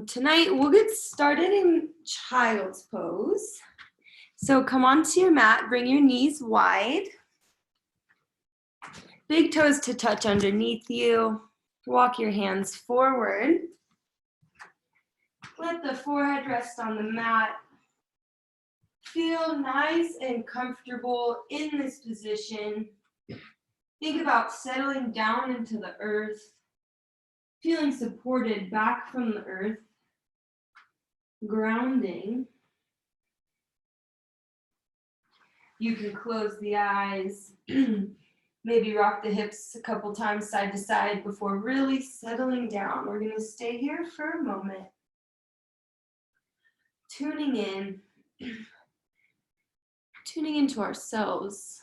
Tonight we'll get started in child's pose. So come onto your mat, bring your knees wide. Big toes to touch underneath you. Walk your hands forward. Let the forehead rest on the mat. Feel nice and comfortable in this position. Think about settling down into the earth, feeling supported back from the earth, grounding. You can close the eyes, maybe rock the hips a couple times side to side before really settling down. We're going to stay here for a moment, tuning into ourselves.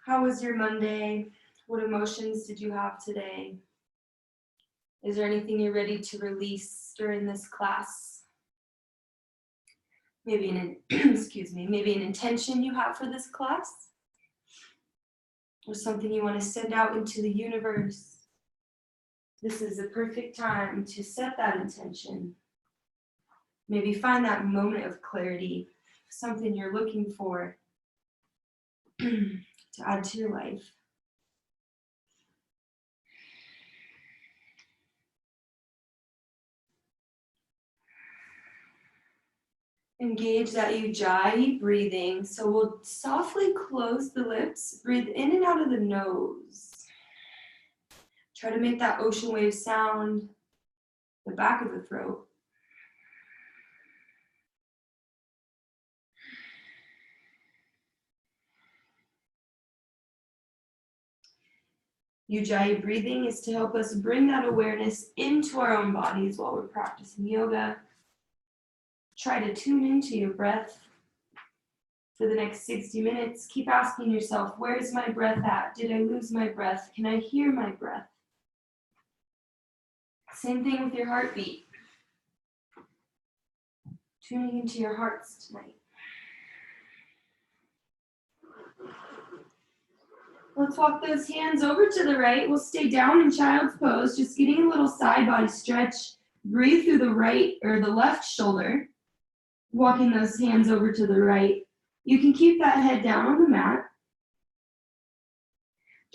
How was your Monday? What emotions did you have today? Is there anything you're ready to release during this class? Maybe maybe an intention you have for this class? Or something you want to send out into the universe? This is the perfect time to set that intention. Maybe find that moment of clarity, something you're looking for to add to your life. Engage that Ujjayi breathing. So we'll softly close the lips, breathe in and out of the nose. Try to make that ocean wave sound, the back of the throat. Ujjayi breathing is to help us bring that awareness into our own bodies while we're practicing yoga. Try to tune into your breath for the next 60 minutes. Keep asking yourself, where is my breath at? Did I lose my breath? Can I hear my breath? Same thing with your heartbeat. Tuning into your hearts tonight. Let's walk those hands over to the right. We'll stay down in child's pose, just getting a little side body stretch. Breathe through the right or the left shoulder. Walking those hands over to the right. You can keep that head down on the mat.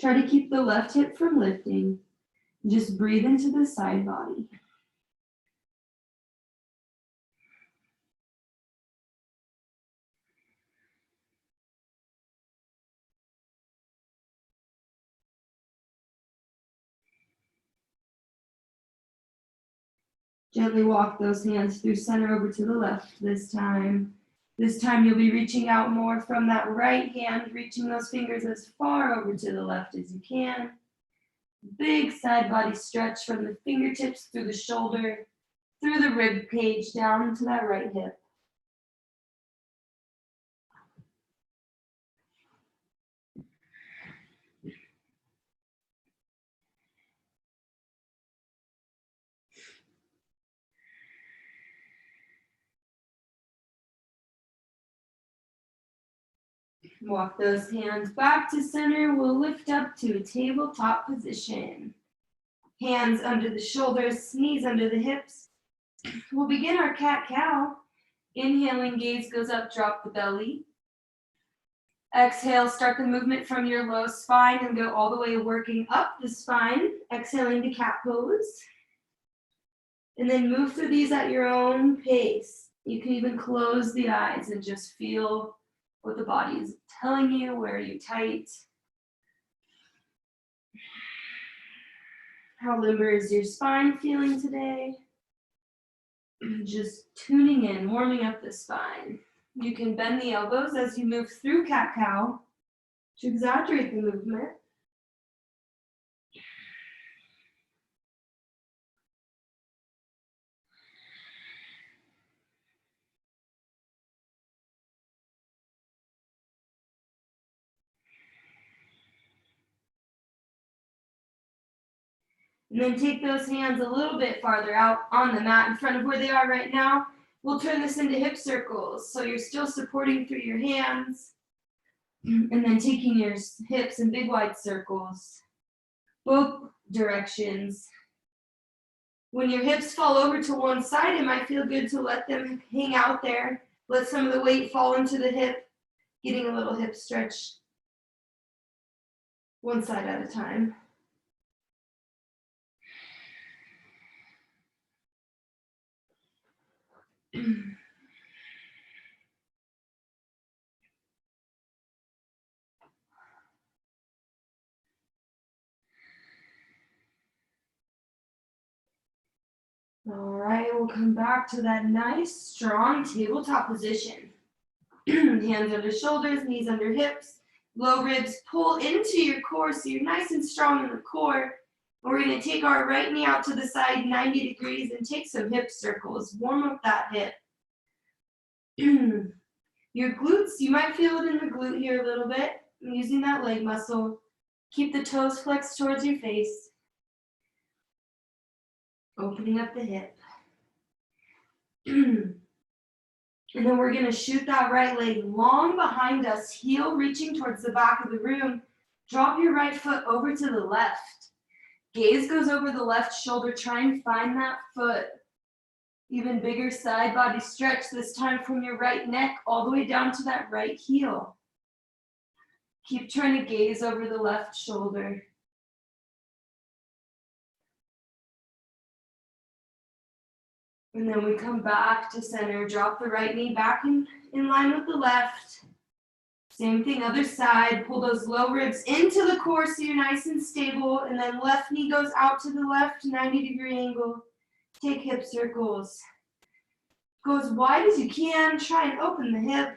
Try to keep the left hip from lifting. Just breathe into the side body. Gently walk those hands through center over to the left this time. This time you'll be reaching out more from that right hand, reaching those fingers as far over to the left as you can. Big side body stretch from the fingertips through the shoulder, through the rib cage, down to that right hip. Walk those hands back to center. We'll lift up to a tabletop position. Hands under the shoulders, knees under the hips. We'll begin our cat-cow. Inhaling, gaze goes up, drop the belly. Exhale, start the movement from your low spine and go all the way working up the spine. Exhaling to cat pose. And then move through these at your own pace. You can even close the eyes and just feel what the body is telling you. Where are you tight? How limber is your spine feeling today? Just tuning in, warming up the spine. You can bend the elbows as you move through cat-cow to exaggerate the movement. And then take those hands a little bit farther out on the mat in front of where they are right now. We'll turn this into hip circles. So you're still supporting through your hands. And then taking your hips in big wide circles. both directions. When your hips fall over to one side, it might feel good to let them hang out there. Let some of the weight fall into the hip, getting a little hip stretch, one side at a time. All right, we'll come back to that nice, strong tabletop position. Hands under shoulders, knees under hips, low ribs pull into your core so you're nice and strong in the core. We're going to take our right knee out to the side 90 degrees and take some hip circles. Warm up that hip. Your glutes, you might feel it in the glute here a little bit. I'm using that leg muscle. Keep the toes flexed towards your face. Opening up the hip. And then we're going to shoot that right leg long behind us, heel reaching towards the back of the room. Drop your right foot over to the left. Gaze goes over the left shoulder. Try and find that foot. Even bigger side body stretch, this time from your right neck all the way down to that right heel. Keep trying to gaze over the left shoulder. And then we come back to center. Drop the right knee back in line with the left. Same thing, other side. Pull those low ribs into the core so you're nice and stable. And then left knee goes out to the left, 90-degree angle. Take hip circles. Go as wide as you can. Try and open the hip.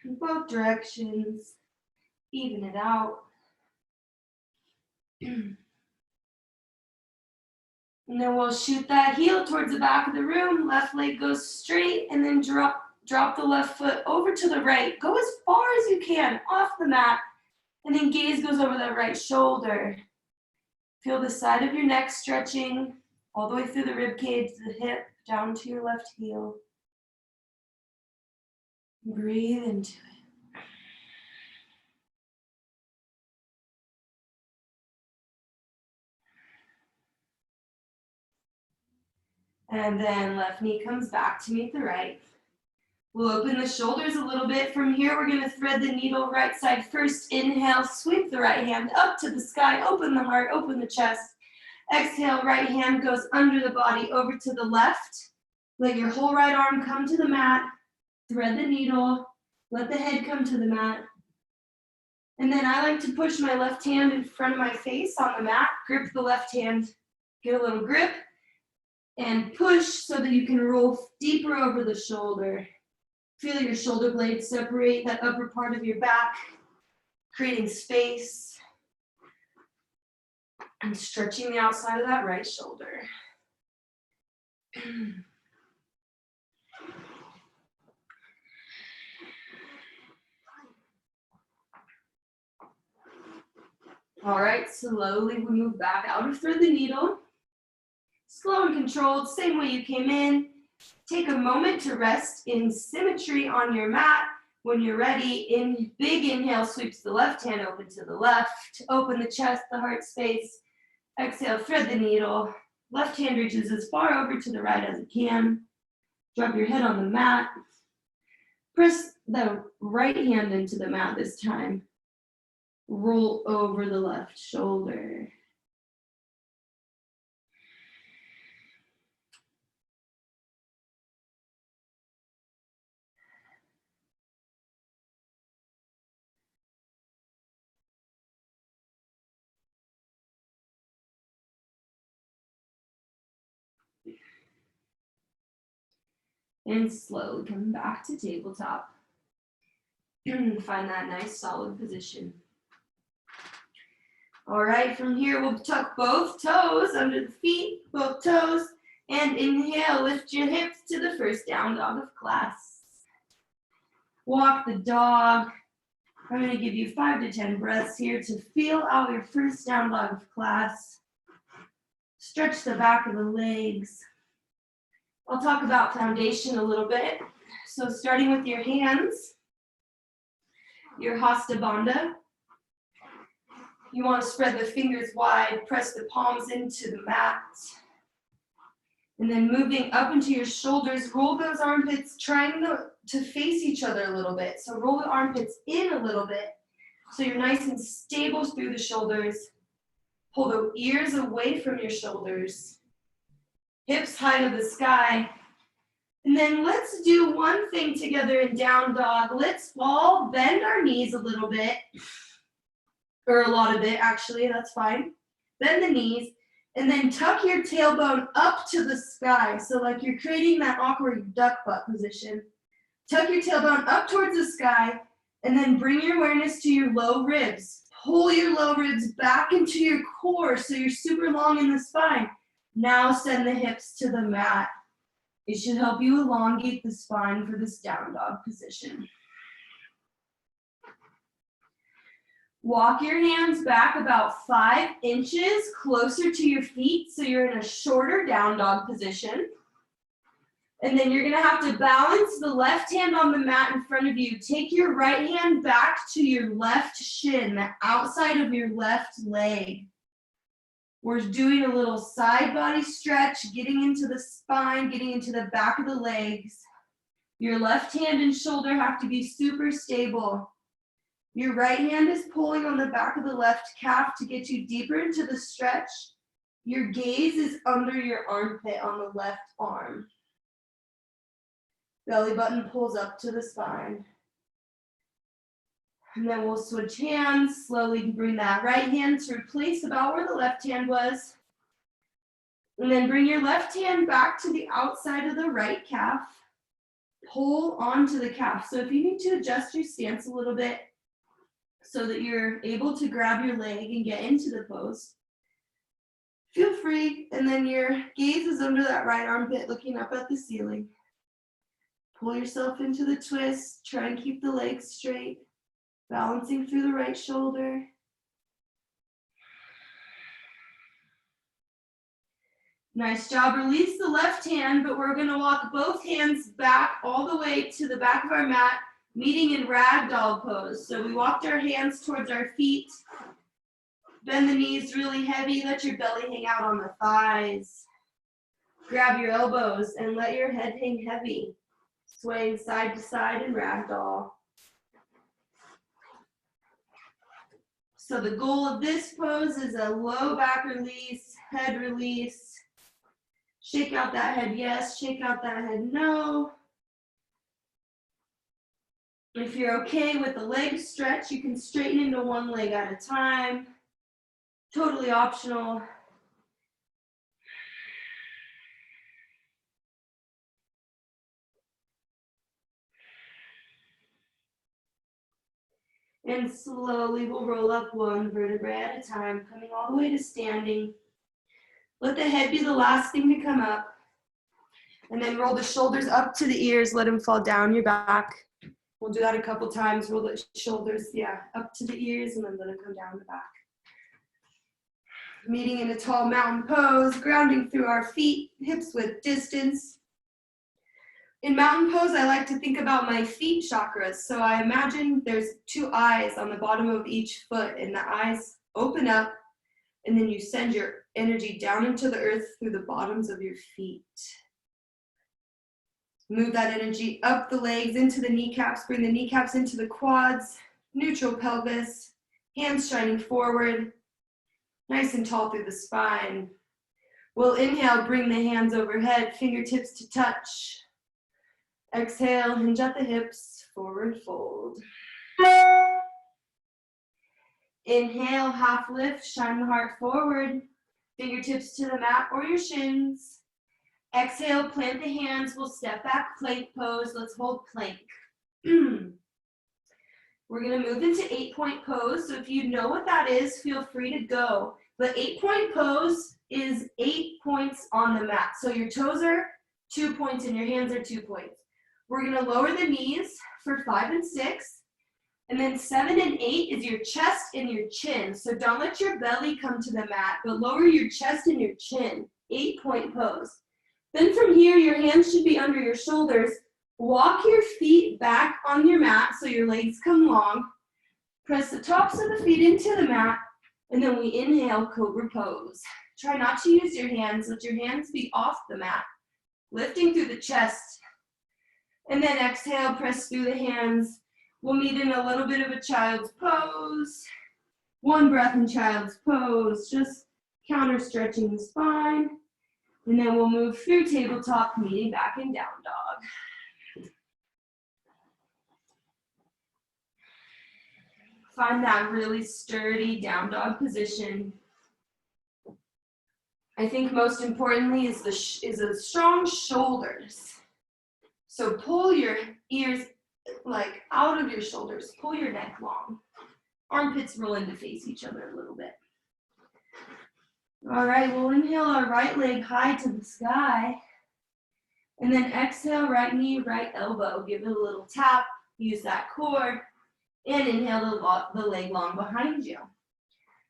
In both directions. Even it out. And then we'll shoot that heel towards the back of the room. Left leg goes straight and then drop the left foot over to the right. Go as far as you can off the mat. And then gaze goes over that right shoulder. Feel the side of your neck stretching all the way through the rib cage, the hip, down to your left heel. Breathe into it. And then left knee comes back to meet the right. We'll open the shoulders a little bit. From here, we're going to thread the needle right side first. Inhale, sweep the right hand up to the sky. Open the heart, open the chest. Exhale, right hand goes under the body over to the left. Let your whole right arm come to the mat. Thread the needle. Let the head come to the mat. And then I like to push my left hand in front of my face on the mat. Grip the left hand. Get a little grip. And push so that you can roll deeper over the shoulder. Feel your shoulder blades separate that upper part of your back, creating space and stretching the outside of that right shoulder. All right, slowly we move back out of thread the needle. Slow and controlled, same way you came in. Take a moment to rest in symmetry on your mat. When you're ready, big inhale sweeps the left hand open to the left. Open the chest, the heart space. Exhale, thread the needle. Left hand reaches as far over to the right as it can. Drop your head on the mat. Press the right hand into the mat this time. Roll over the left shoulder. And slowly come back to tabletop. Find that nice solid position. All right, from here we'll tuck both toes under the feet, both toes, and inhale, lift your hips to the first down dog of class. Walk the dog. I'm going to give you 5 to 10 breaths here to feel out your first down dog of class. Stretch the back of the legs. I'll talk about foundation a little bit. So starting with your hands, your Hasta Bandha. You want to spread the fingers wide, press the palms into the mat. And then moving up into your shoulders, roll those armpits, trying to face each other a little bit. So roll the armpits in a little bit so you're nice and stable through the shoulders. Pull the ears away from your shoulders. Hips high to the sky. And then let's do one thing together in down dog. Let's fall, bend our knees a little bit, or a lot of it actually, that's fine. Bend the knees, and then tuck your tailbone up to the sky. So like you're creating that awkward duck butt position. Tuck your tailbone up towards the sky, and then bring your awareness to your low ribs. Pull your low ribs back into your core so you're super long in the spine. Now send the hips to the mat. It should help you elongate the spine for this down dog position. Walk your hands back about 5 inches closer to your feet so you're in a shorter down dog position. And then you're gonna have to balance the left hand on the mat in front of you. Take your right hand back to your left shin, the outside of your left leg. We're doing a little side body stretch, getting into the spine, getting into the back of the legs. Your left hand and shoulder have to be super stable. Your right hand is pulling on the back of the left calf to get you deeper into the stretch. Your gaze is under your armpit on the left arm. Belly button pulls up to the spine. And then we'll switch hands, slowly bring that right hand to replace about where the left hand was. And then bring your left hand back to the outside of the right calf. Pull onto the calf. So if you need to adjust your stance a little bit so that you're able to grab your leg and get into the pose, feel free. And then your gaze is under that right armpit looking up at the ceiling. Pull yourself into the twist. Try and keep the legs straight. Balancing through the right shoulder. Nice job. Release the left hand, but we're going to walk both hands back all the way to the back of our mat, meeting in ragdoll pose. So we walked our hands towards our feet. Bend the knees really heavy. Let your belly hang out on the thighs. Grab your elbows and let your head hang heavy. Swaying side to side in ragdoll. So the goal of this pose is a low back release, head release. Shake out that head yes, shake out that head no. If you're okay with the leg stretch, you can straighten into one leg at a time. Totally optional. And slowly we'll roll up one vertebrae at a time, coming all the way to standing. Let the head be the last thing to come up. And then roll the shoulders up to the ears, let them fall down your back. We'll do that a couple times. Roll the shoulders, up to the ears and then let them come down the back. Meeting in a tall mountain pose, grounding through our feet, hips width distance. In mountain pose, I like to think about my feet chakras. So I imagine there's 2 eyes on the bottom of each foot, and the eyes open up, and then you send your energy down into the earth through the bottoms of your feet. Move that energy up the legs, into the kneecaps, bring the kneecaps into the quads, neutral pelvis, hands shining forward, nice and tall through the spine. We'll inhale, bring the hands overhead, fingertips to touch. Exhale, hinge at the hips, forward fold. Inhale, half lift, shine the heart forward. Fingertips to the mat or your shins. Exhale, plant the hands. We'll step back, plank pose. Let's hold plank. We're going to move into 8-point pose. So if you know what that is, feel free to go. But 8-point pose is 8 points on the mat. So your toes are 2 points and your hands are 2 points. We're going to lower the knees for 5 and 6. And then 7 and 8 is your chest and your chin. So don't let your belly come to the mat, but lower your chest and your chin. 8-point pose. Then from here, your hands should be under your shoulders. Walk your feet back on your mat so your legs come long. Press the tops of the feet into the mat, and then we inhale, cobra pose. Try not to use your hands. Let your hands be off the mat, lifting through the chest. And then exhale, press through the hands. We'll meet in a little bit of a child's pose. One breath in child's pose, just counter stretching the spine. And then we'll move through tabletop, meeting back in down dog. Find that really sturdy down dog position. I think most importantly is the strong shoulders. So pull your ears like out of your shoulders, pull your neck long. Armpits roll in to face each other a little bit. All right, we'll inhale our right leg high to the sky. And then exhale, right knee, right elbow. Give it a little tap, use that core. And inhale the leg long behind you.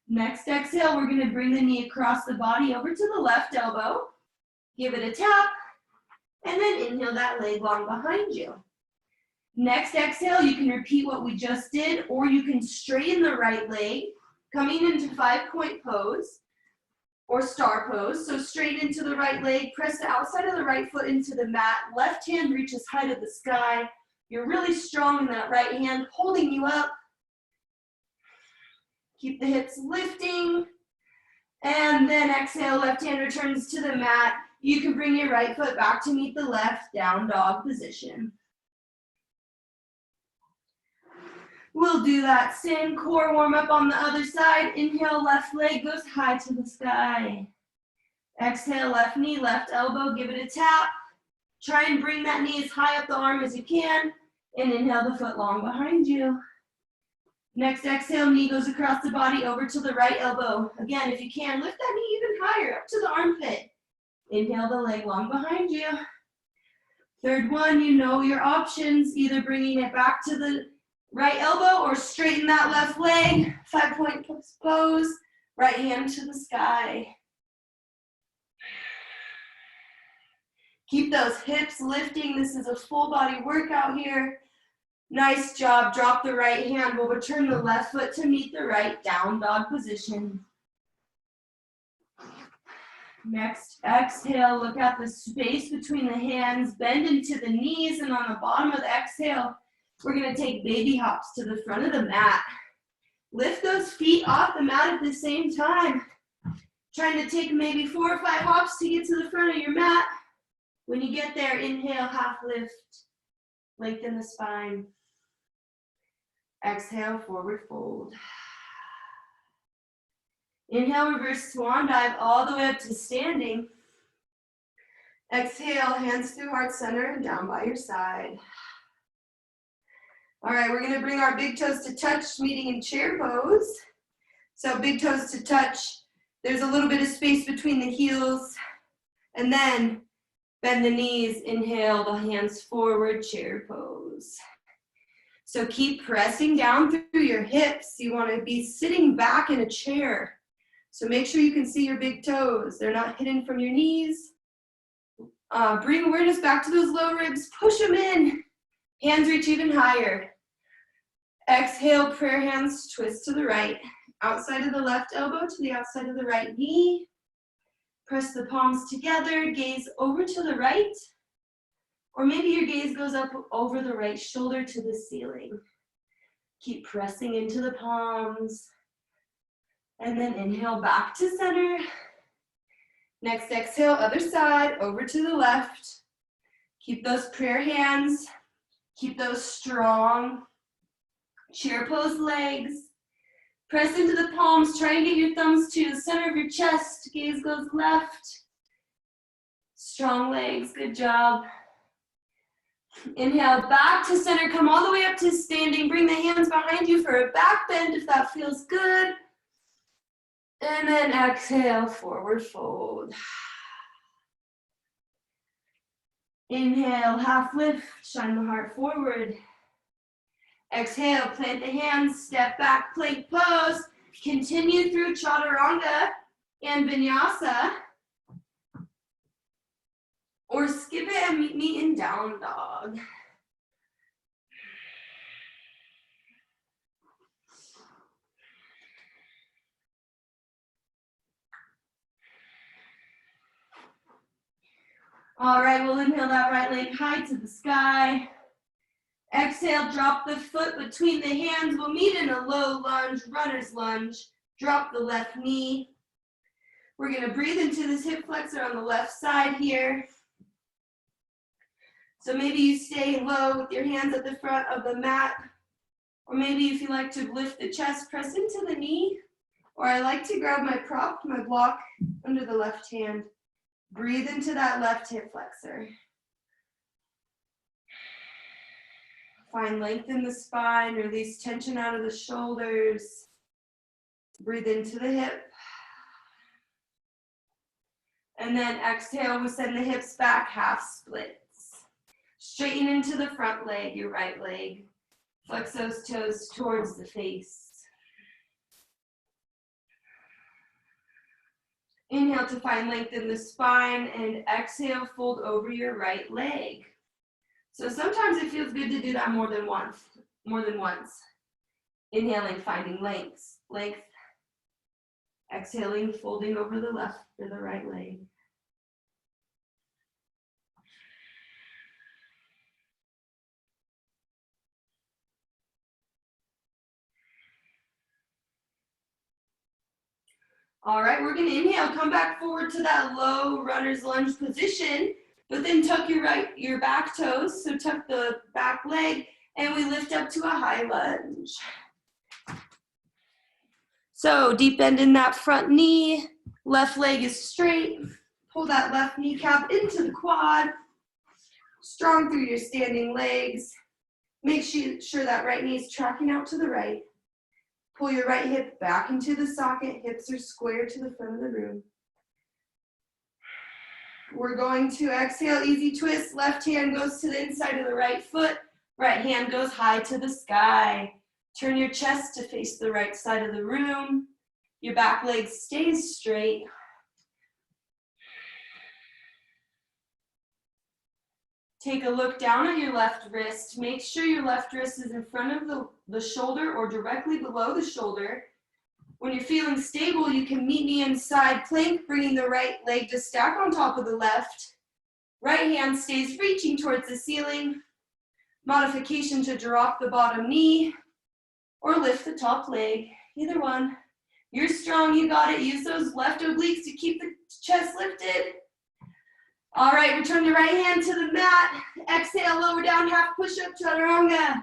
Next exhale, we're gonna bring the knee across the body over to the left elbow. Give it a tap, and then inhale that leg long behind you. Next exhale, you can repeat what we just did, or you can straighten the right leg, coming into 5-point pose, or star pose. So straight into the right leg, press the outside of the right foot into the mat, left hand reaches high to the sky. You're really strong in that right hand, holding you up. Keep the hips lifting. And then exhale, left hand returns to the mat. You can bring your right foot back to meet the left, down dog position. We'll do that same core warm up on the other side. Inhale, left leg goes high to the sky. Exhale, left knee, left elbow, give it a tap. Try and bring that knee as high up the arm as you can. And inhale the foot long behind you. Next exhale, knee goes across the body over to the right elbow. Again, if you can, lift that knee even higher up to the armpit. Inhale the leg long behind you. Third one, you know your options, either bringing it back to the right elbow or straighten that left leg. 5-point pose, right hand to the sky. Keep those hips lifting. This is a full body workout here. Nice job. Drop the right hand. We'll return the left foot to meet the right, down dog position. Next, exhale. Look at the space between the hands. Bend into the knees, and on the bottom of the exhale, we're going to take baby hops to the front of the mat. Lift those feet off the mat at the same time. Trying to take maybe 4 or 5 hops to get to the front of your mat. When you get there, inhale, half lift. Lengthen the spine. Exhale, forward fold. Inhale, reverse swan dive all the way up to standing. Exhale, hands through heart center and down by your side. All right, we're going to bring our big toes to touch, meeting in chair pose. So big toes to touch. There's a little bit of space between the heels. And then bend the knees, inhale the hands forward, chair pose. So keep pressing down through your hips. You want to be sitting back in a chair. So make sure you can see your big toes. They're not hidden from your knees. Bring awareness back to those low ribs. Push them in. Hands reach even higher. Exhale, prayer hands, twist to the right. Outside of the left elbow to the outside of the right knee. Press the palms together, gaze over to the right. Or maybe your gaze goes up over the right shoulder to the ceiling. Keep pressing into the palms. And then inhale back to center. Next exhale, other side, over to the left. Keep those prayer hands. Keep those strong chair pose legs. Press into the palms. Try and get your thumbs to the center of your chest. Gaze goes left. Strong legs. Good job. Inhale back to center. Come all the way up to standing. Bring the hands behind you for a back bend if that feels good. And then exhale, forward fold. Inhale, half lift. Shine the heart forward. Exhale, plant the hands, step back, plank pose. Continue through chaturanga and vinyasa. Or skip it and meet me in down dog. All right, we'll inhale that right leg high to the sky. Exhale, drop the foot between the hands. We'll meet in a low lunge, runner's lunge. Drop the left knee. We're going to breathe into this hip flexor on the left side here. So maybe you stay low with your hands at the front of the mat. Or maybe if you like to lift the chest, press into the knee. Or I like to grab my prop, my block, under the left hand. Breathe into that left hip flexor. Find length in the spine, release tension out of the shoulders. Breathe into the hip. And then exhale, we send the hips back, half splits. Straighten into the front leg, your right leg. Flex those toes towards the face. Inhale to find length in the spine, and exhale, fold over your right leg. So sometimes it feels good to do that more than once. Inhaling, finding length. Exhaling, folding over the left or the right leg. All right, we're going to inhale, come back forward to that low runner's lunge position, but then tuck your back toes, so tuck the back leg, and we lift up to a high lunge. So deep bend in that front knee, left leg is straight, pull that left kneecap into the quad, strong through your standing legs. Make sure that right knee is tracking out to the right. Pull your right hip back into the socket, hips are square to the front of the room. We're going to exhale, easy twist, left hand goes to the inside of the right foot, right hand goes high to the sky. Turn your chest to face the right side of the room. Your back leg stays straight. Take a look down at your left wrist. Make sure your left wrist is in front of the shoulder or directly below the shoulder. When you're feeling stable, you can meet me in side plank, bringing the right leg to stack on top of the left. Right hand stays reaching towards the ceiling. Modification to drop the bottom knee or lift the top leg, either one. You're strong, you got it. Use those left obliques to keep the chest lifted. All right, return the right hand to the mat. Exhale, lower down, half push-up, chaturanga.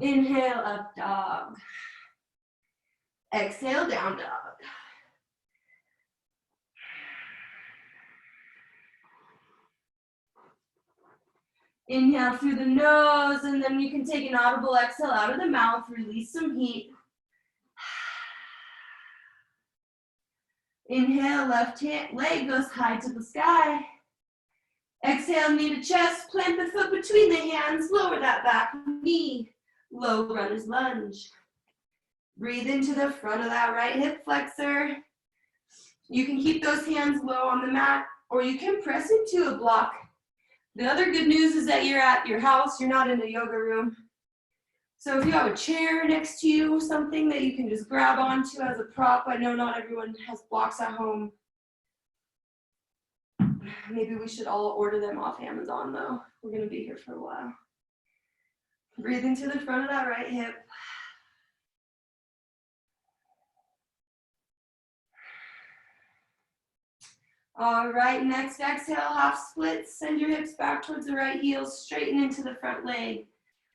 Inhale, up dog. Exhale, down dog. Inhale through the nose, and then you can take an audible exhale out of the mouth, release some heat. Inhale, left leg goes high to the sky. Exhale, knee to chest, plant the foot between the hands, lower that back knee, low runner's lunge. Breathe into the front of that right hip flexor. You can keep those hands low on the mat, or you can press into a block. The other good news is that you're at your house, you're not in a yoga room. So if you have a chair next to you, something that you can just grab onto as a prop. I know not everyone has blocks at home. Maybe we should all order them off Amazon though. We're gonna be here for a while. Breathe into the front of that right hip. All right, next exhale, half splits. Send your hips back towards the right heel, straighten into the front leg.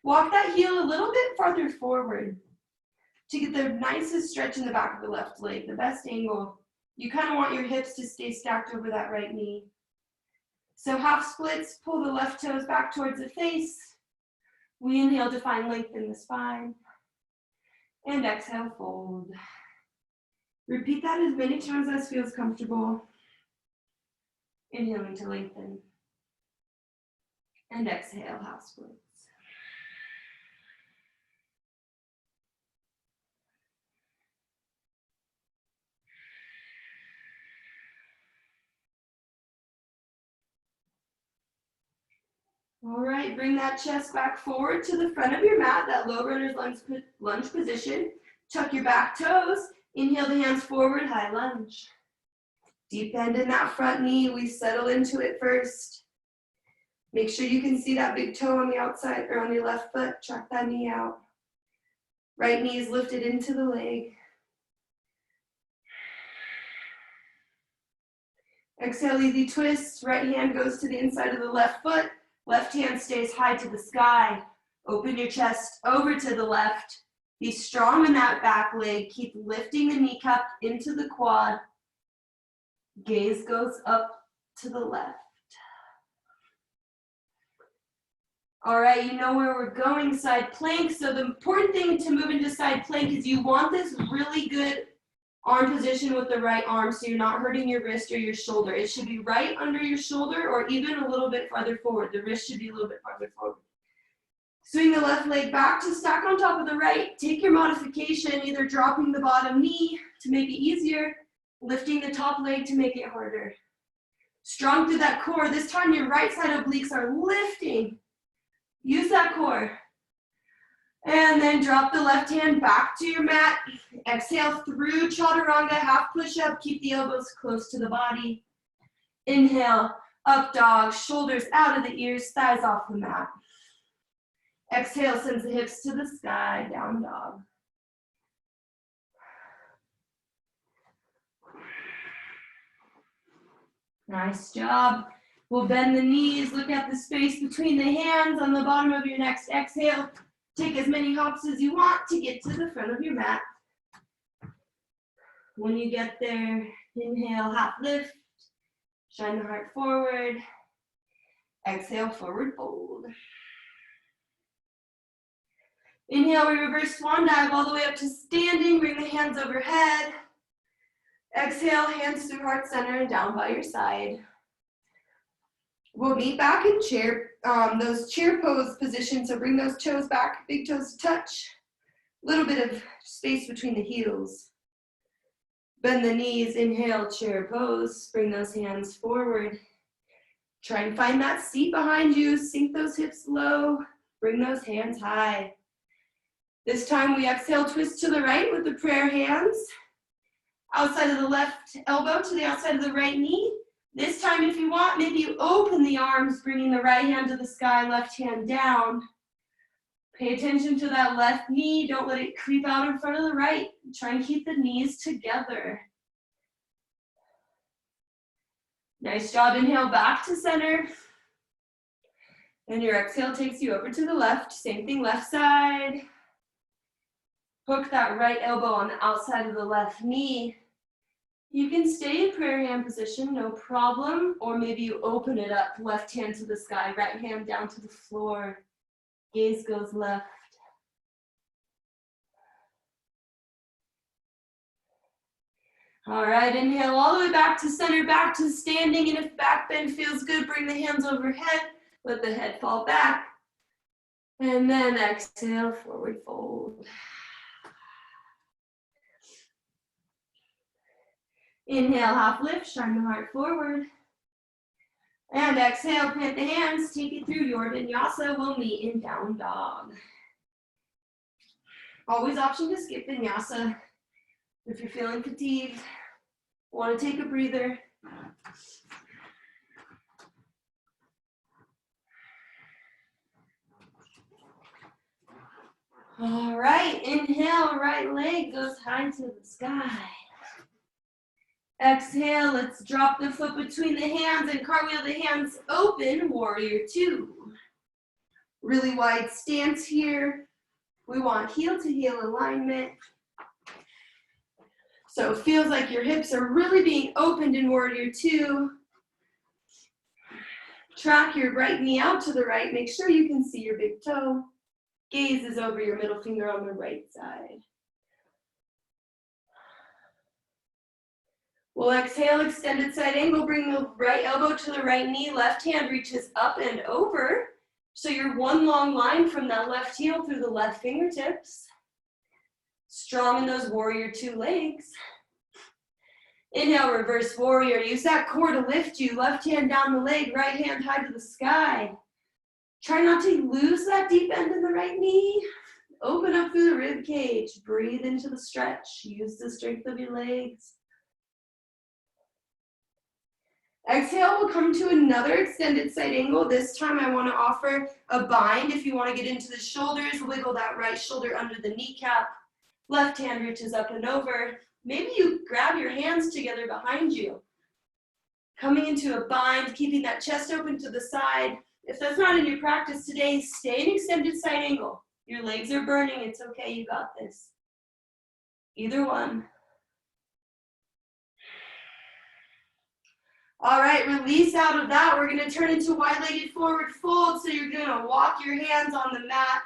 Walk that heel a little bit farther forward to get the nicest stretch in the back of the left leg, the best angle. You kind of want your hips to stay stacked over that right knee. So half splits, pull the left toes back towards the face. We inhale to find length in the spine. And exhale, fold. Repeat that as many times as feels comfortable. Inhaling to lengthen. And exhale, half splits. All right, bring that chest back forward to the front of your mat, that low runner's lunge position. Tuck your back toes. Inhale the hands forward, high lunge. Deep bend in that front knee. We settle into it first. Make sure you can see that big toe on the outside or on your left foot. Track that knee out. Right knee is lifted into the leg. Exhale, easy twist. Right hand goes to the inside of the left foot. Left hand stays high to the sky. Open your chest over to the left. Be strong in that back leg. Keep lifting the kneecap into the quad. Gaze goes up to the left. All right, you know where we're going, side plank. So the important thing to move into side plank is you want this really good arm position with the right arm so you're not hurting your wrist or your shoulder. It should be right under your shoulder or even a little bit farther forward. The wrist should be a little bit farther forward. Swing the left leg back to stack on top of the right. Take your modification, either dropping the bottom knee to make it easier, lifting the top leg to make it harder. Strong through that core. This time your right side obliques are lifting. Use that core. And then drop the left hand back to your mat. Exhale through chaturanga, half push-up. Keep the elbows close to the body. Inhale, up dog, shoulders out of the ears, thighs off the mat. Exhale, sends the hips to the sky, down dog. Nice job. We'll bend the knees, look at the space between the hands on the bottom of your next exhale. Take as many hops as you want to get to the front of your mat. When you get there, inhale, half lift. Shine the heart forward. Exhale, forward fold. Inhale, we reverse swan dive all the way up to standing. Bring the hands overhead. Exhale, hands through heart center and down by your side. We'll meet back in chair, those chair pose positions. So bring those toes back, big toes to touch. A little bit of space between the heels. Bend the knees, inhale, chair pose. Bring those hands forward. Try and find that seat behind you. Sink those hips low. Bring those hands high. This time we exhale, twist to the right with the prayer hands. Outside of the left elbow to the outside of the right knee. This time, if you want, maybe you open the arms, bringing the right hand to the sky, left hand down. Pay attention to that left knee. Don't let it creep out in front of the right. Try and keep the knees together. Nice job. Inhale back to center. And your exhale takes you over to the left. Same thing, left side. Hook that right elbow on the outside of the left knee. You can stay in prayer hand position, no problem. Or maybe you open it up, left hand to the sky, right hand down to the floor. Gaze goes left. All right, inhale all the way back to center, back to standing. And if back bend feels good, bring the hands overhead. Let the head fall back. And then exhale, forward fold. Inhale, half lift, shine the heart forward. And exhale, plant the hands, take it through your vinyasa. We'll meet in down dog. Always option to skip vinyasa. If you're feeling fatigued, want to take a breather. All right, inhale, right leg goes high to the sky. Exhale, let's drop the foot between the hands and cartwheel the hands open, warrior two. Really wide stance here. We want heel to heel alignment. So it feels like your hips are really being opened in warrior two. Track your right knee out to the right. Make sure you can see your big toe. Gaze is over your middle finger on the right side. We'll exhale, extended side angle, bring the right elbow to the right knee, left hand reaches up and over. So you're one long line from that left heel through the left fingertips. Strong in those warrior two legs. Inhale, reverse warrior. Use that core to lift you. Left hand down the leg, right hand high to the sky. Try not to lose that deep bend in the right knee. Open up through the rib cage. Breathe into the stretch. Use the strength of your legs. Exhale, we'll come to another extended side angle. This time I want to offer a bind. If you want to get into the shoulders, wiggle that right shoulder under the kneecap. Left hand reaches up and over. Maybe you grab your hands together behind you. Coming into a bind, keeping that chest open to the side. If that's not in your practice today, stay in extended side angle. Your legs are burning, it's okay, you got this. Either one. All right, release out of that. We're gonna turn into wide-legged forward fold. So you're gonna walk your hands on the mat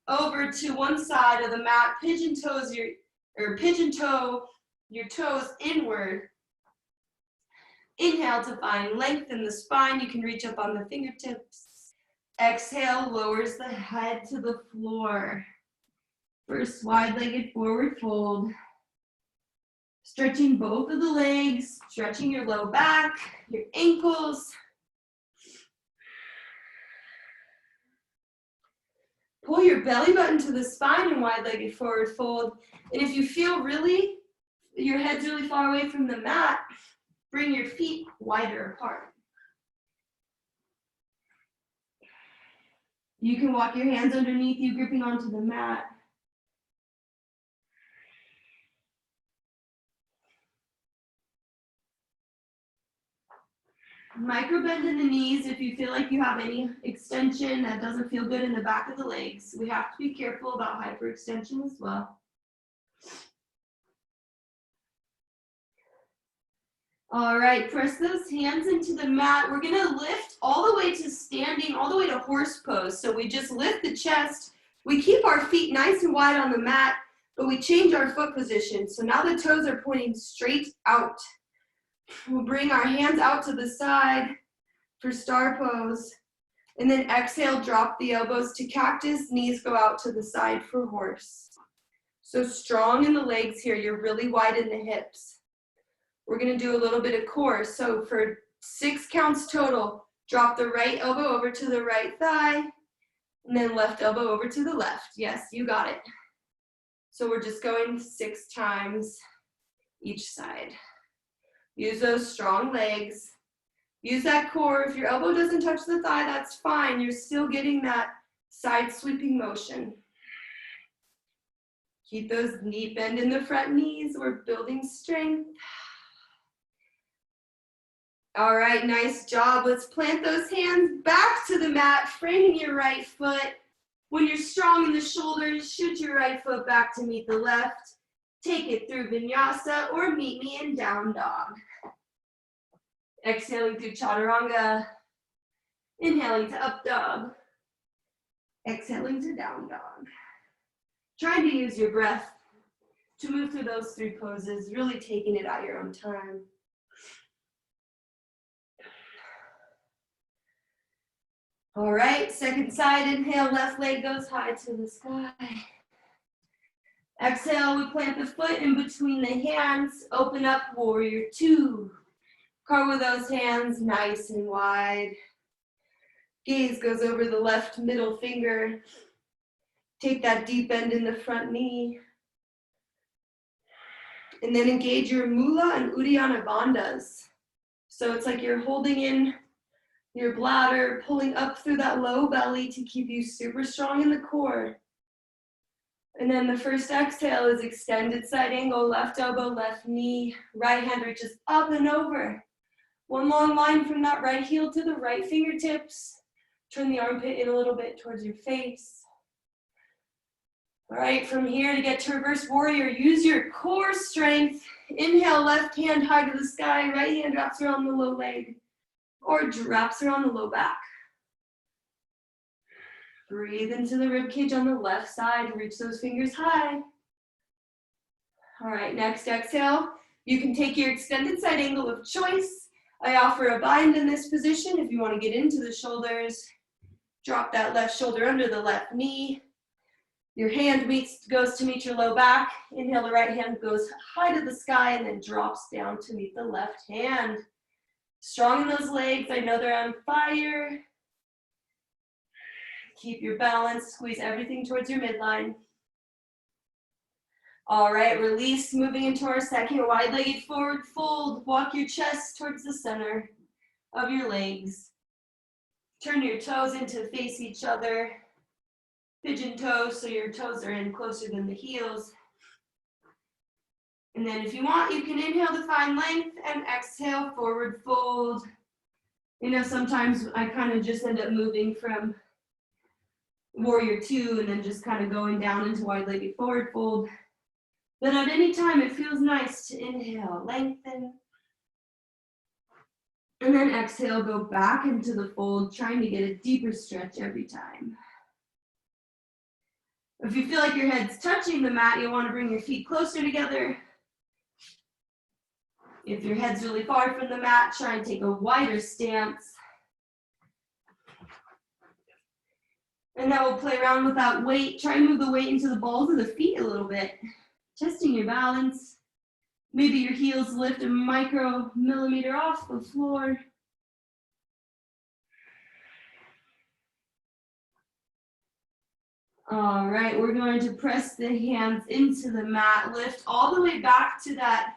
over to one side of the mat, pigeon toe your toes inward. Inhale to find length in the spine. You can reach up on the fingertips. Exhale, lowers the head to the floor. First wide-legged forward fold. Stretching both of the legs, stretching your low back, your ankles. Pull your belly button to the spine in wide-legged forward fold. And if you feel really, your head's really far away from the mat, bring your feet wider apart. You can walk your hands underneath you, gripping onto the mat. Micro bend in the knees if you feel like you have any extension that doesn't feel good in the back of the legs. We have to be careful about hyperextension as well. All right, press those hands into the mat. We're gonna lift all the way to standing, all the way to horse pose. So we just lift the chest. We keep our feet nice and wide on the mat, but we change our foot position. So now the toes are pointing straight out. We'll bring our hands out to the side for star pose. And then exhale, drop the elbows to cactus, knees go out to the side for horse. So strong in the legs here, you're really wide in the hips. We're gonna do a little bit of core. So for 6 counts total, drop the right elbow over to the right thigh, and then left elbow over to the left. Yes, you got it. So we're just going 6 times each side. Use those strong legs. Use that core. If your elbow doesn't touch the thigh, that's fine. You're still getting that side sweeping motion. Keep those knee bend in the front knees. We're building strength. All right, nice job. Let's plant those hands back to the mat, framing your right foot. When you're strong in the shoulders, shoot your right foot back to meet the left. Take it through Vinyasa or meet me in down dog. Exhaling through Chaturanga. Inhaling to up dog. Exhaling to down dog. Trying to use your breath to move through those 3 poses, really taking it at your own time. All right, second side, inhale, left leg goes high to the sky. Exhale, we plant the foot in between the hands, open up, warrior 2. Carve those hands nice and wide. Gaze goes over the left middle finger. Take that deep bend in the front knee. And then engage your Mula and Uddiyana Bandhas. So it's like you're holding in your bladder, pulling up through that low belly to keep you super strong in the core. And then the first exhale is extended side angle, left elbow, left knee, right hand reaches up and over. One long line from that right heel to the right fingertips. Turn the armpit in a little bit towards your face. All right, from here to get to reverse warrior, use your core strength. Inhale, left hand high to the sky, right hand wraps around the low leg or wraps around the low back. Breathe into the rib cage on the left side, reach those fingers high. All right, next exhale. You can take your extended side angle of choice. I offer a bind in this position if you want to get into the shoulders. Drop that left shoulder under the left knee. Your hand goes to meet your low back. Inhale, the right hand goes high to the sky and then drops down to meet the left hand. Strong in those legs. I know they're on fire. Keep your balance. Squeeze everything towards your midline. All right, release. Moving into our second wide-legged forward fold. Walk your chest towards the center. of your legs. Turn your toes in to face each other. Pigeon toes, so your toes are in closer than the heels. And then if you want, you can inhale to find length and exhale, forward fold. You know, sometimes I kind of just end up moving from warrior two and then just kind of going down into wide-legged forward fold. But at any time, it feels nice to inhale, lengthen. And then exhale, go back into the fold, trying to get a deeper stretch every time. If you feel like your head's touching the mat, you'll want to bring your feet closer together. If your head's really far from the mat, try and take a wider stance. And now we'll play around with that weight. Try and move the weight into the balls of the feet a little bit. Testing your balance. Maybe your heels lift a micro-millimeter off the floor. All right, we're going to press the hands into the mat. Lift all the way back to that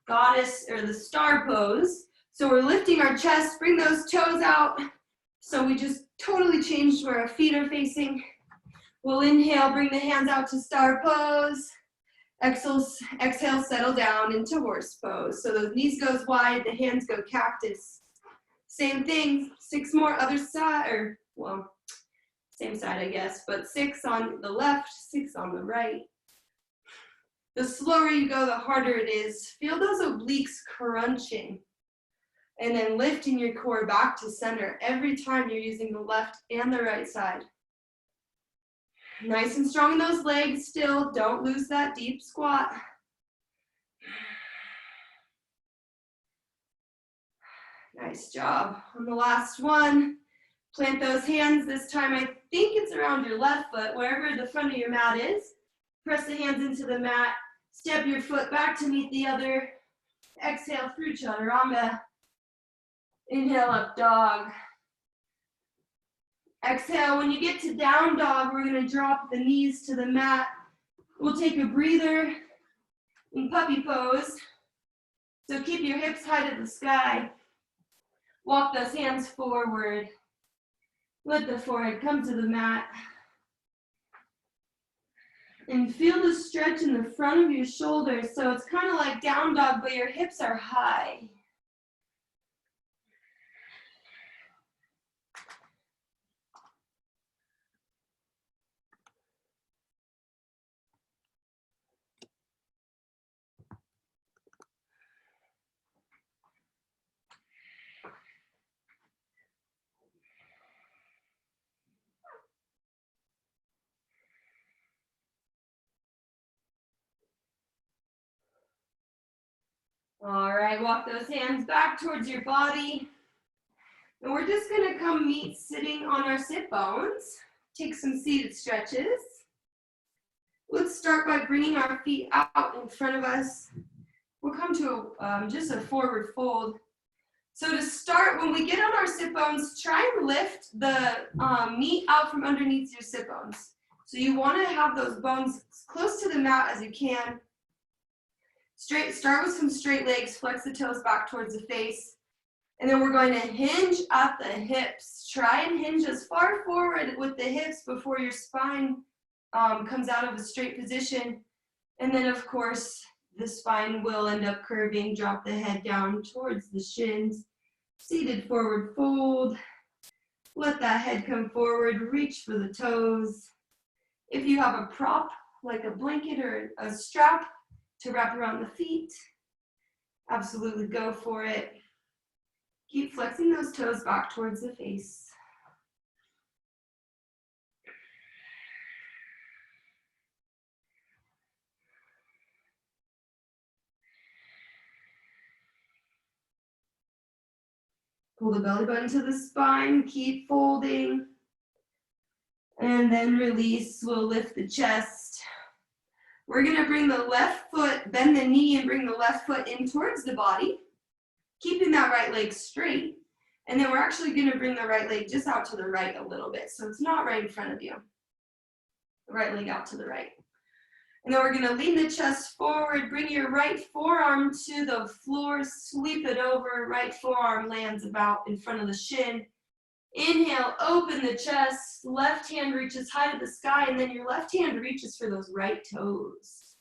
goddess or the star pose. So we're lifting our chest, bring those toes out. So we just totally changed where our feet are facing. We'll inhale, bring the hands out to star pose. Exhale, settle down into horse pose. So those knees goes wide, the hands go cactus. Same thing, 6 more other side, or well, same side I guess, but 6 on the left, 6 on the right. The slower you go, the harder it is. Feel those obliques crunching. And then lifting your core back to center every time you're using the left and the right side. Nice and strong in those legs still. Don't lose that deep squat. Nice job. On the last one, plant those hands. This time I think it's around your left foot, wherever the front of your mat is. Press the hands into the mat. Step your foot back to meet the other. Exhale through chaturanga. Inhale, up dog. Exhale, when you get to down dog, we're gonna drop the knees to the mat. We'll take a breather in puppy pose. So keep your hips high to the sky. Walk those hands forward. Let the forehead come to the mat. And feel the stretch in the front of your shoulders. So it's kind of like down dog, but your hips are high. All right, walk those hands back towards your body. And we're just gonna come meet sitting on our sit bones. Take some seated stretches. Let's start by bringing our feet out in front of us. We'll come to just a forward fold. So to start, when we get on our sit bones, try and lift the meat out from underneath your sit bones. So you wanna have those bones as close to the mat as you can. Start with some straight legs, flex the toes back towards the face. And then we're going to hinge at the hips. Try and hinge as far forward with the hips before your spine comes out of a straight position. And then of course, the spine will end up curving, drop the head down towards the shins. Seated forward fold. Let that head come forward, reach for the toes. If you have a prop, like a blanket or a strap, to wrap around the feet, absolutely go for it. Keep flexing those toes back towards the face. Pull the belly button to the spine, keep folding. And then release, we'll lift the chest. We're gonna bring the left foot, bend the knee and bring the left foot in towards the body, keeping that right leg straight. And then we're actually gonna bring the right leg just out to the right a little bit. So it's not right in front of you. The right leg out to the right. And then we're gonna lean the chest forward, bring your right forearm to the floor, sweep it over, right forearm lands about in front of the shin. Inhale, open the chest, left hand reaches high to the sky, and then your left hand reaches for those right toes.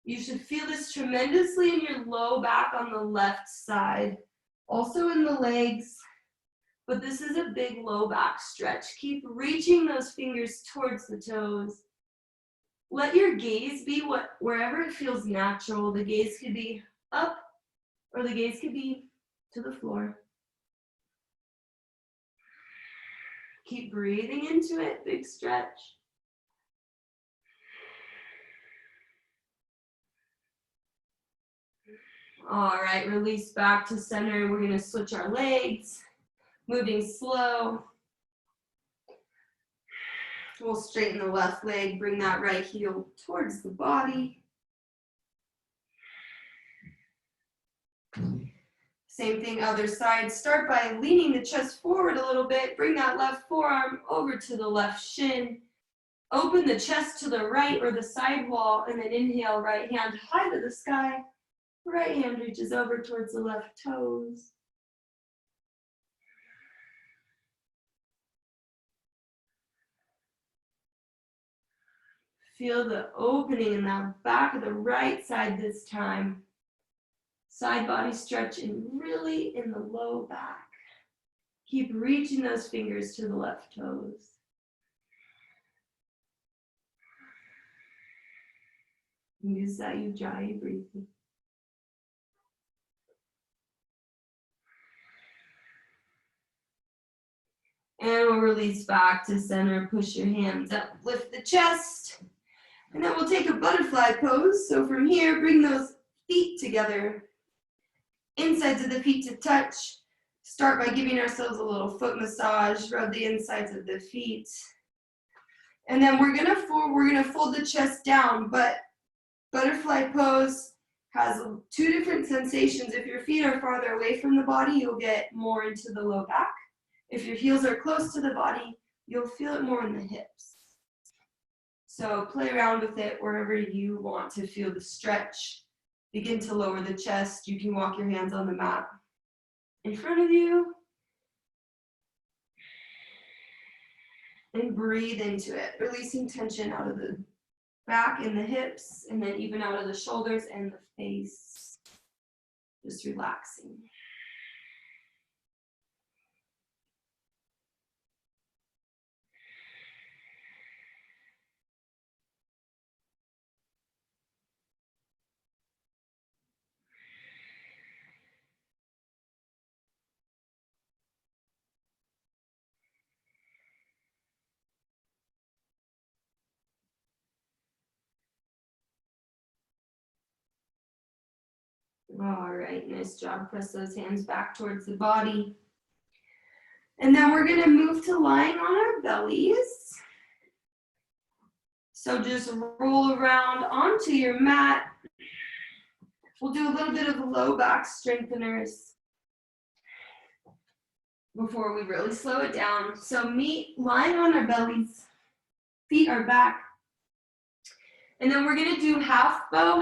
You should feel this tremendously in your low back on the left side, also in the legs, but this is a big low back stretch. Keep reaching those fingers towards the toes. Let your gaze be wherever it feels natural. The gaze could be up or the gaze could be to the floor. Keep breathing into it, big stretch. All right, release back to center. We're gonna switch our legs, moving slow. We'll straighten the left leg, bring that right heel towards the body. Same thing, other side. Start by leaning the chest forward a little bit. Bring that left forearm over to the left shin. Open the chest to the right or the side wall, and then inhale, right hand high to the sky. Right hand reaches over towards the left toes. Feel the opening in the back of the right side this time. Side body stretching really in the low back. Keep reaching those fingers to the left toes. Use that ujjayi breathing. And we'll release back to center. Push your hands up, lift the chest. And then we'll take a butterfly pose. So from here, bring those feet together. Insides of the feet to touch. Start by giving ourselves a little foot massage. Rub the insides of the feet. And then we're gonna fold the chest down, but butterfly pose has two different sensations. If your feet are farther away from the body, you'll get more into the low back. If your heels are close to the body, you'll feel it more in the hips. So play around with it wherever you want to feel the stretch. Begin to lower the chest. You can walk your hands on the mat in front of you. And breathe into it, releasing tension out of the back and the hips, and then even out of the shoulders and the face. Just relaxing. All right, nice job. Press those hands back towards the body. And then we're gonna move to lying on our bellies. So just roll around onto your mat. We'll do a little bit of low back strengtheners before we really slow it down. So lying on our bellies, feet are back. And then we're gonna do half bow,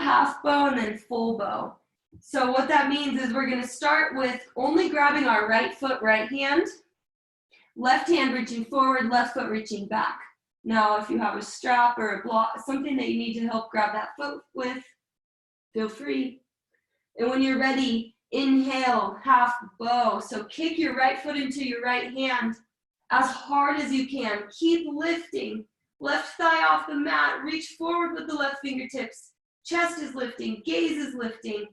and then full bow. So what that means is we're gonna start with only grabbing our right foot, right hand, left hand reaching forward, left foot reaching back. Now, if you have a strap or a block, something that you need to help grab that foot with, feel free. And when you're ready, inhale, half bow. So kick your right foot into your right hand as hard as you can. Keep lifting. Left thigh off the mat. Reach forward with the left fingertips. Chest is lifting. Gaze is lifting.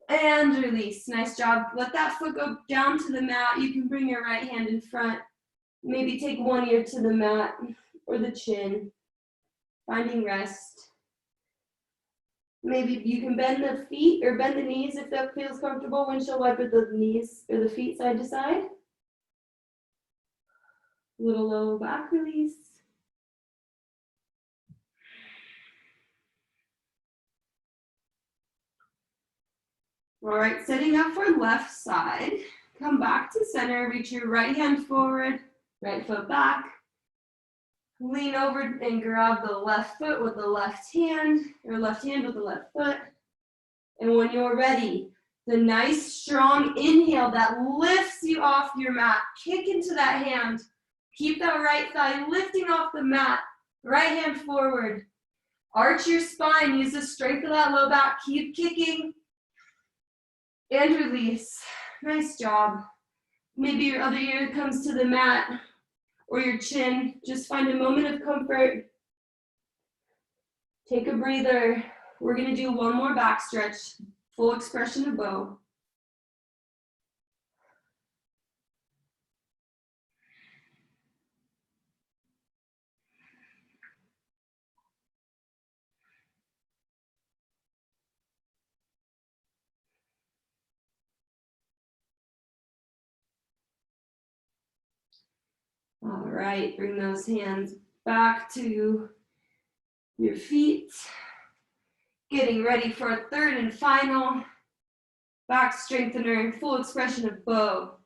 And release. Nice job. Let that foot go down to the mat. You can bring your right hand in front. Maybe take one ear to the mat or the chin. Finding rest. Maybe you can bend the feet or bend the knees if that feels comfortable. Windshield wiper the knees or the feet side to side. Little low back release. All right, setting up for left side. Come back to center, reach your right hand forward, right foot back. Lean over and grab the left foot with the left hand, or left hand with the left foot. And when you're ready, the nice strong inhale that lifts you off your mat. Kick into that hand. Keep that right thigh lifting off the mat. Right hand forward. Arch your spine. Use the strength of that low back. Keep kicking. And release. Nice job. Maybe your other ear comes to the mat or your chin. Just find a moment of comfort. Take a breather. We're going to do one more back stretch. Full expression of bow. All right, bring those hands back to your feet. Getting ready for a third and final back strengthener, full expression of bow.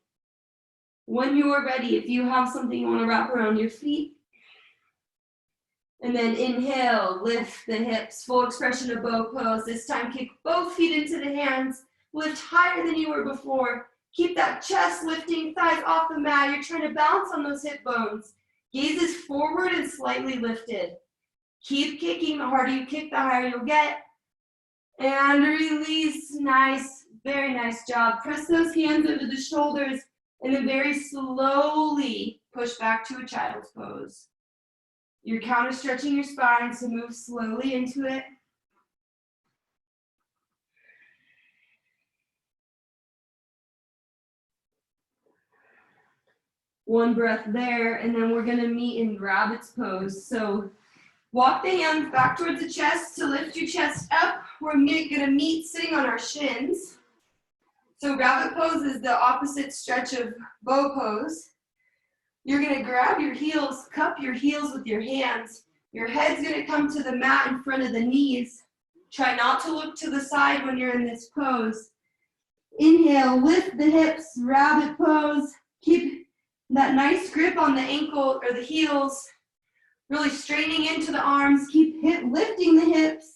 When you are ready, if you have something you want to wrap around your feet, and then inhale, lift the hips, full expression of bow pose. This time kick both feet into the hands, lift higher than you were before. Keep that chest lifting, thighs off the mat. You're trying to balance on those hip bones. Gaze is forward and slightly lifted. Keep kicking. The harder you kick, the higher you'll get. And release. Nice, very nice job. Press those hands under the shoulders and then very slowly push back to a child's pose. You're counter stretching your spine, so move slowly into it. One breath there, and then we're going to meet in rabbit's pose. So walk the hands back towards the chest to lift your chest up. We're going to meet sitting on our shins. So rabbit pose is the opposite stretch of bow pose. You're going to grab your heels, cup your heels with your hands. Your head's going to come to the mat in front of the knees. Try not to look to the side when you're in this pose. Inhale, lift the hips, rabbit pose. Keep that nice grip on the ankle or the heels. Really straining into the arms. Keep lifting the hips.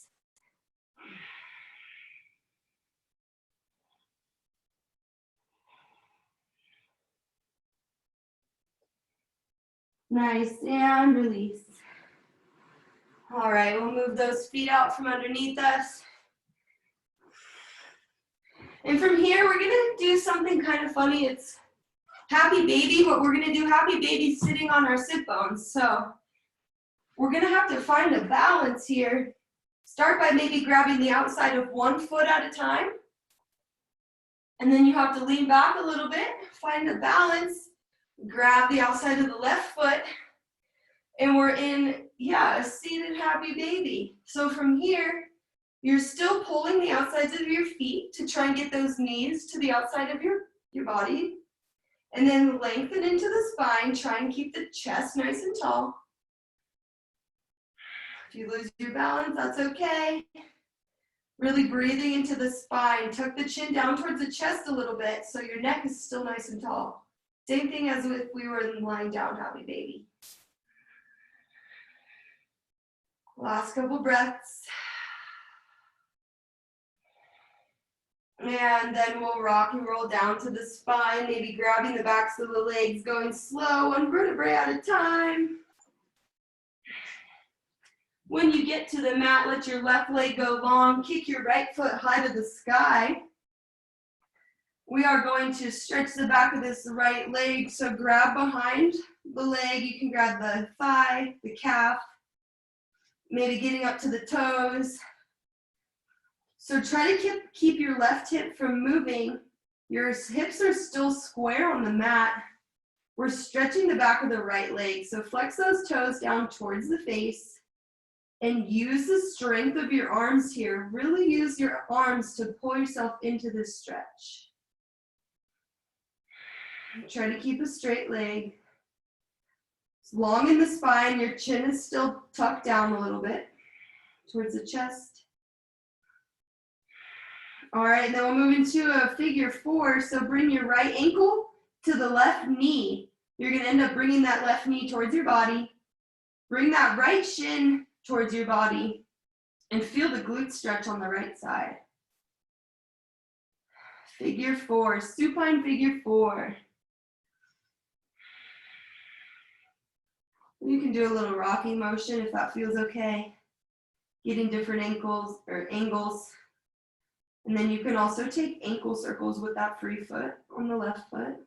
Nice, and release. All right, we'll move those feet out from underneath us. And from here, we're gonna do something kind of funny. It's happy baby, but we're gonna do happy baby sitting on our sit bones. So we're gonna have to find a balance here. Start by maybe grabbing the outside of one foot at a time. And then you have to lean back a little bit, find a balance, grab the outside of the left foot, and we're in, a seated happy baby. So from here, you're still pulling the outsides of your feet to try and get those knees to the outside of your body. And then lengthen into the spine, try and keep the chest nice and tall. If you lose your balance, that's okay. Really breathing into the spine. Tuck the chin down towards the chest a little bit so your neck is still nice and tall. Same thing as if we were lying down happy baby. Last couple breaths. And then we'll rock and roll down to the spine, maybe grabbing the backs of the legs, going slow, one vertebrae at a time. When you get to the mat, let your left leg go long, kick your right foot high to the sky. We are going to stretch the back of this right leg, so grab behind the leg. You can grab the thigh, the calf, maybe getting up to the toes. So try to keep your left hip from moving. Your hips are still square on the mat. We're stretching the back of the right leg, so flex those toes down towards the face and use the strength of your arms here. Really use your arms to pull yourself into this stretch. Try to keep a straight leg. It's long in the spine. Your chin is still tucked down a little bit towards the chest. All right, then we'll move into a figure four. So bring your right ankle to the left knee. You're going to end up bringing that left knee towards your body. Bring that right shin towards your body and feel the glute stretch on the right side. Figure four, supine figure four. You can do a little rocking motion if that feels okay. Getting different ankles or angles. And then you can also take ankle circles with that free foot on the left foot.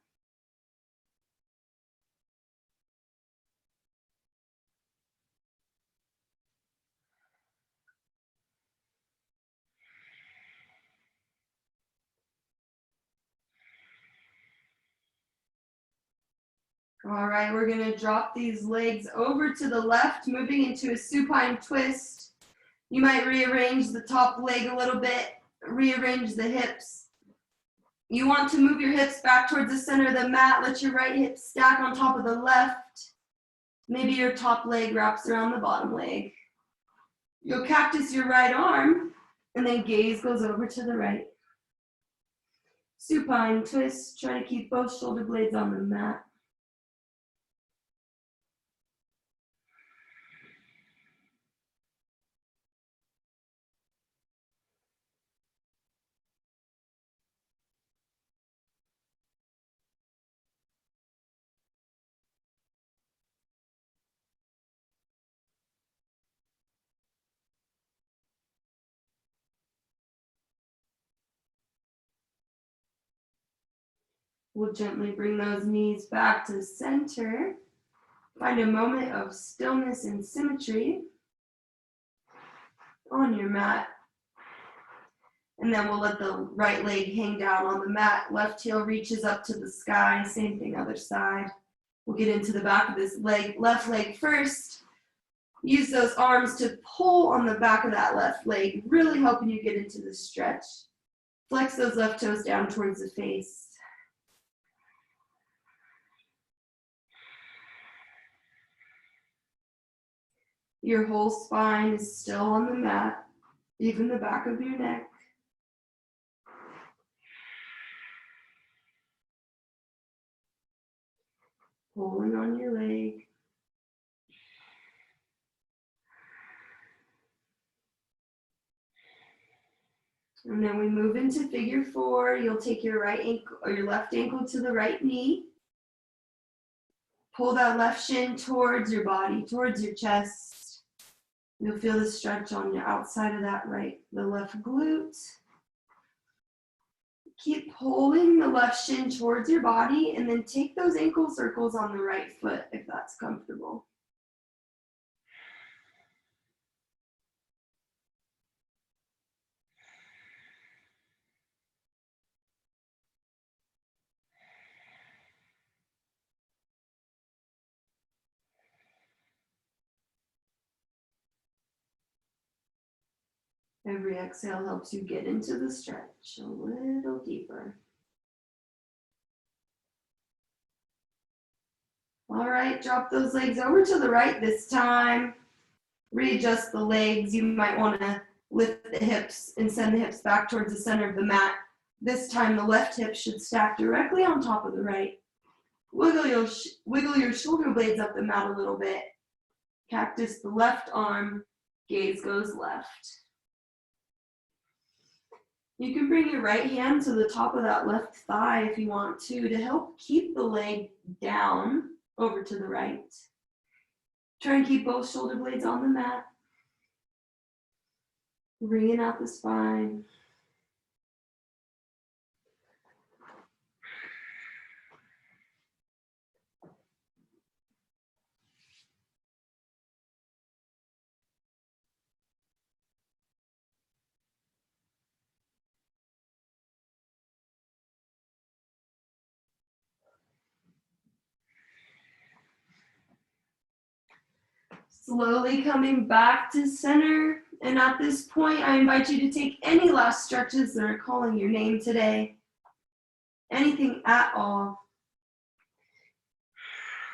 All right, we're gonna drop these legs over to the left, moving into a supine twist. You might rearrange the top leg a little bit, rearrange the hips. You want to move your hips back towards the center of the mat. Let your right hip stack on top of the left. Maybe your top leg wraps around the bottom leg. You'll cactus your right arm, and then gaze goes over to the right. Supine twist, try to keep both shoulder blades on the mat. We'll gently bring those knees back to center. Find a moment of stillness and symmetry on your mat. And then we'll let the right leg hang down on the mat. Left heel reaches up to the sky. Same thing, other side. We'll get into the back of this leg, left leg first. Use those arms to pull on the back of that left leg, really helping you get into the stretch. Flex those left toes down towards the face. Your whole spine is still on the mat, even the back of your neck. Pulling on your leg. And then we move into figure four. You'll take your right ankle or your left ankle to the right knee. Pull that left shin towards your body, towards your chest. You'll feel the stretch on the outside of that the left glute. Keep pulling the left shin towards your body and then take those ankle circles on the right foot if that's comfortable. Every exhale helps you get into the stretch a little deeper. All right, drop those legs over to the right this time. Readjust the legs. You might want to lift the hips and send the hips back towards the center of the mat. This time the left hip should stack directly on top of the right. Wiggle your shoulder blades up the mat a little bit. Cactus the left arm, gaze goes left. You can bring your right hand to the top of that left thigh if you want to help keep the leg down over to the right. Try and keep both shoulder blades on the mat. Bringing out the spine. Slowly coming back to center. And at this point, I invite you to take any last stretches that are calling your name today. Anything at all.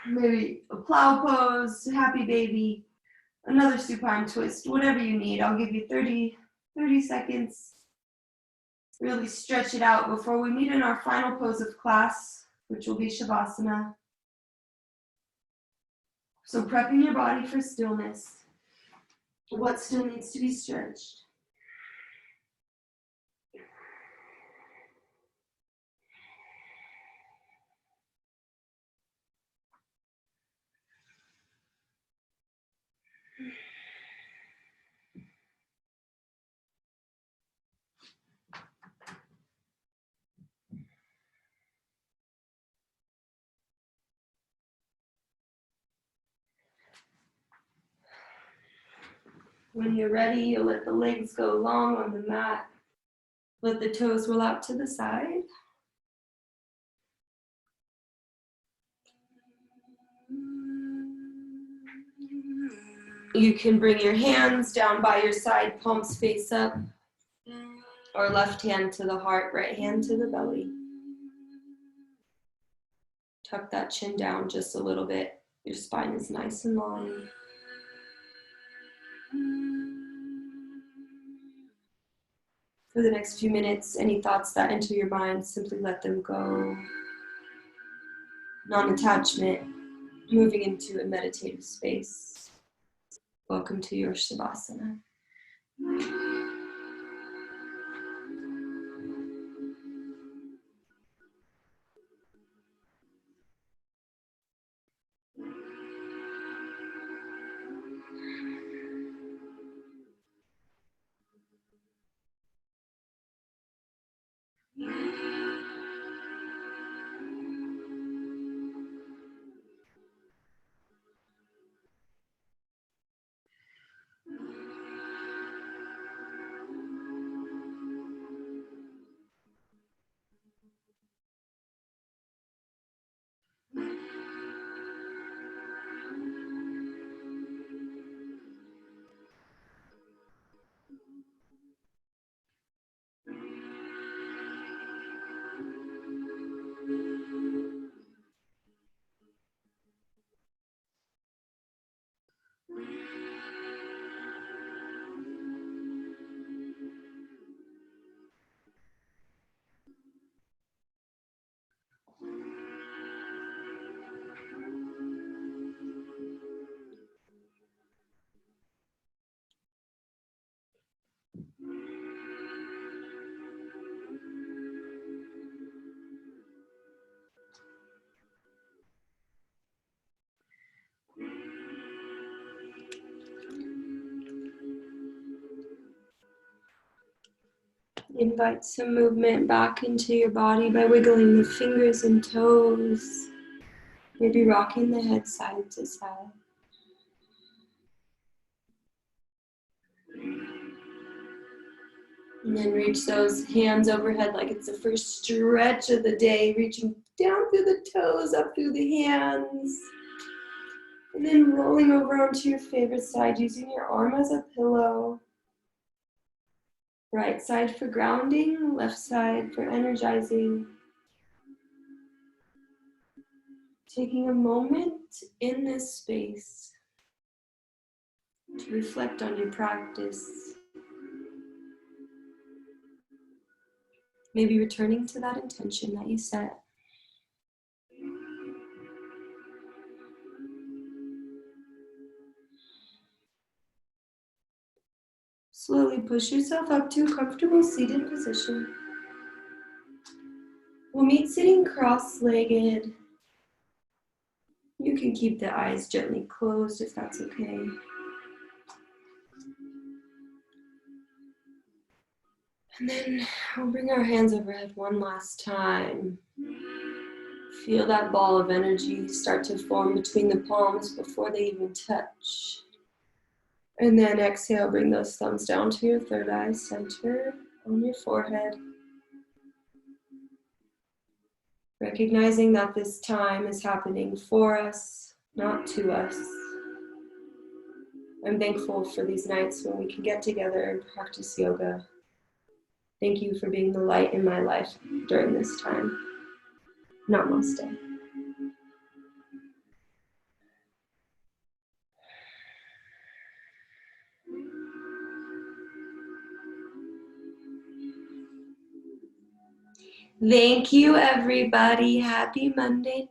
Maybe a plow pose, happy baby, another supine twist, whatever you need. I'll give you 30 seconds. Really stretch it out before we meet in our final pose of class, which will be Shavasana. So prepping your body for stillness. What still needs to be stretched? When you're ready, you'll let the legs go long on the mat. Let the toes roll out to the side. You can bring your hands down by your side, palms face up, or left hand to the heart, right hand to the belly. Tuck that chin down just a little bit. Your spine is nice and long. For the next few minutes, any thoughts that enter your mind, simply let them go. Non-attachment, moving into a meditative space. Welcome to your Shavasana. Invite some movement back into your body by wiggling the fingers and toes. Maybe rocking the head side to side. And then reach those hands overhead like it's the first stretch of the day, reaching down through the toes, up through the hands. And then rolling over onto your favorite side, using your arm as a pillow. Right side for grounding, left side for energizing. Taking a moment in this space to reflect on your practice. Maybe returning to that intention that you set. Slowly push yourself up to a comfortable seated position. We'll meet sitting cross-legged. You can keep the eyes gently closed if that's okay. And then we'll bring our hands overhead one last time. Feel that ball of energy start to form between the palms before they even touch. And then exhale, bring those thumbs down to your third eye center on your forehead. Recognizing that this time is happening for us, not to us. I'm thankful for these nights when we can get together and practice yoga. Thank you for being the light in my life during this time. Namaste. Thank you, everybody. Happy Monday.